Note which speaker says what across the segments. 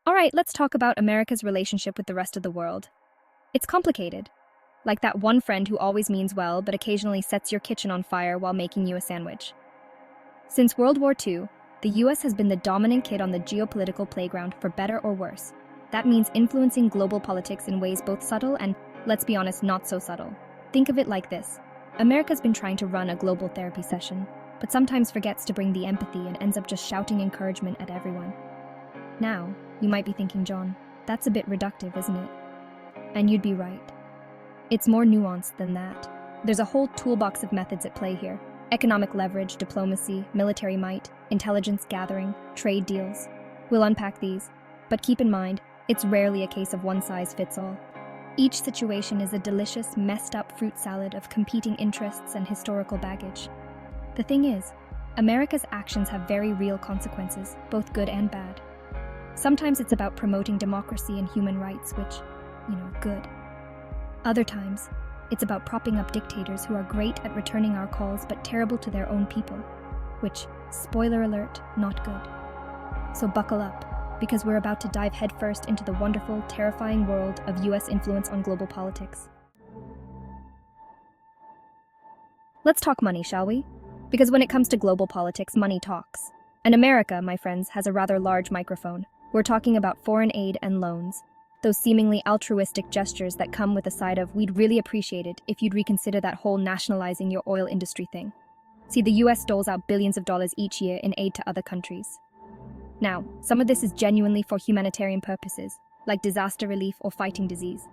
Speaker 1: All right, let's talk about America's relationship with the rest of the world. It's complicated. Like that one friend who always means well but occasionally sets your kitchen on fire while making you a sandwich. Since World War II, the US has been the dominant kid on the geopolitical playground for better or worse. That means influencing global politics in ways both subtle and, let's be honest, not so subtle. Think of it like this. America's been trying to run a global therapy session, but sometimes forgets to bring the empathy and ends up just shouting encouragement at everyone. Now, you might be thinking, John, that's a bit reductive, isn't it? And you'd be right. It's more nuanced than that. There's a whole toolbox of methods at play here. Economic leverage, diplomacy, military might, intelligence gathering, trade deals. We'll unpack these, but keep in mind, it's rarely a case of one size fits all. Each situation is a delicious, messed up fruit salad of competing interests and historical baggage. The thing is, America's actions have very real consequences, both good and bad. Sometimes it's about promoting democracy and human rights, which, good. Other times, it's about propping up dictators who are great at returning our calls but terrible to their own people, which, spoiler alert, not good. So buckle up, because we're about to dive headfirst into the wonderful, terrifying world of US influence on global politics. Let's talk money, shall we? Because when it comes to global politics, money talks. And America, my friends, has a rather large microphone. We're talking about foreign aid and loans. Those seemingly altruistic gestures that come with a side of, we'd really appreciate it if you'd reconsider that whole nationalizing your oil industry thing. See, the US doles out billions of dollars each year in aid to other countries. Now, some of this is genuinely for humanitarian purposes, like disaster relief or fighting disease.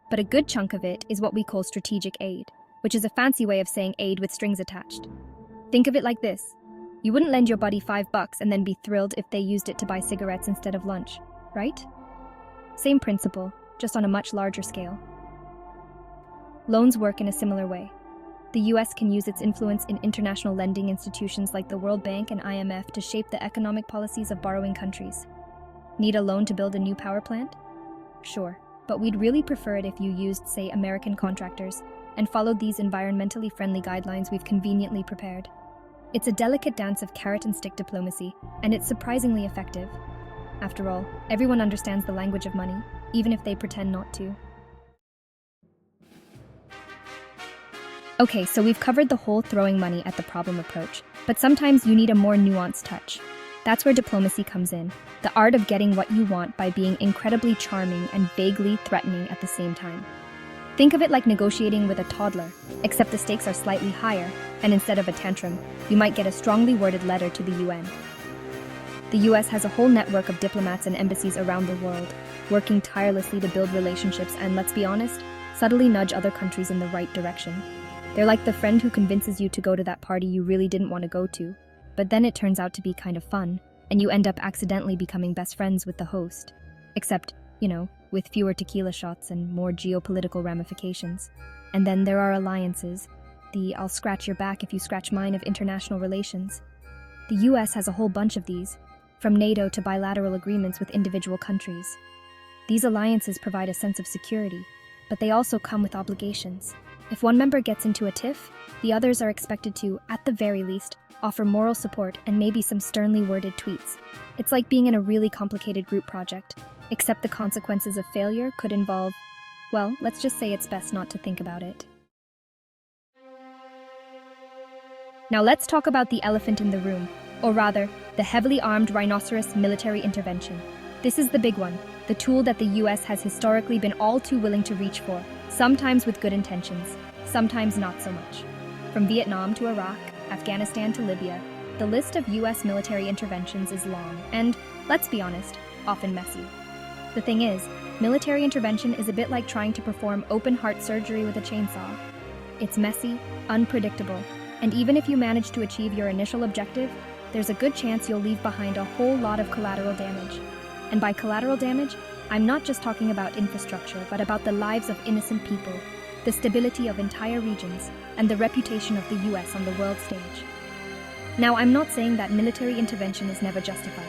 Speaker 1: But a good chunk of it is what we call strategic aid, which is a fancy way of saying aid with strings attached. Think of it like this. You wouldn't lend your buddy $5 and then be thrilled if they used it to buy cigarettes instead of lunch, right? Same principle, just on a much larger scale. Loans work in a similar way. The US can use its influence in international lending institutions like the World Bank and IMF to shape the economic policies of borrowing countries. Need a loan to build a new power plant? Sure, but we'd really prefer it if you used, say, American contractors and followed these environmentally friendly guidelines we've conveniently prepared. It's a delicate dance of carrot and stick diplomacy, and it's surprisingly effective. After all, everyone understands the language of money, even if they pretend not to. Okay, so we've covered the whole throwing money at the problem approach, but sometimes you need a more nuanced touch. That's where diplomacy comes in, the art of getting what you want by being incredibly charming and vaguely threatening at the same time. Think of it like negotiating with a toddler, except the stakes are slightly higher, and instead of a tantrum, you might get a strongly worded letter to the UN. The US has a whole network of diplomats and embassies around the world, working tirelessly to build relationships and, let's be honest, subtly nudge other countries in the right direction. They're like the friend who convinces you to go to that party you really didn't want to go to, but then it turns out to be kind of fun, and you end up accidentally becoming best friends with the host. Except, with fewer tequila shots and more geopolitical ramifications. And then there are alliances, the I'll scratch your back if you scratch mine of international relations. The US has a whole bunch of these, from NATO to bilateral agreements with individual countries. These alliances provide a sense of security, but they also come with obligations. If one member gets into a tiff, the others are expected to, at the very least, offer moral support and maybe some sternly worded tweets. It's like being in a really complicated group project, except the consequences of failure could involve, well, let's just say it's best not to think about it. Now let's talk about the elephant in the room, or rather, the heavily armed rhinoceros military intervention. This is the big one, the tool that the US has historically been all too willing to reach for, sometimes with good intentions, sometimes not so much. From Vietnam to Iraq, Afghanistan to Libya, the list of US military interventions is long and, let's be honest, often messy. The thing is, military intervention is a bit like trying to perform open-heart surgery with a chainsaw. It's messy, unpredictable, and even if you manage to achieve your initial objective, there's a good chance you'll leave behind a whole lot of collateral damage. And by collateral damage, I'm not just talking about infrastructure, but about the lives of innocent people, the stability of entire regions, and the reputation of the US on the world stage. Now, I'm not saying that military intervention is never justified.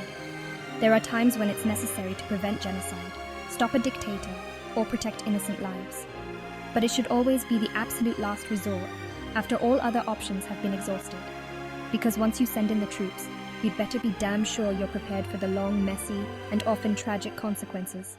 Speaker 1: There are times when it's necessary to prevent genocide, stop a dictator, or protect innocent lives. But it should always be the absolute last resort, after all other options have been exhausted. Because once you send in the troops, you'd better be damn sure you're prepared for the long, messy, and often tragic consequences.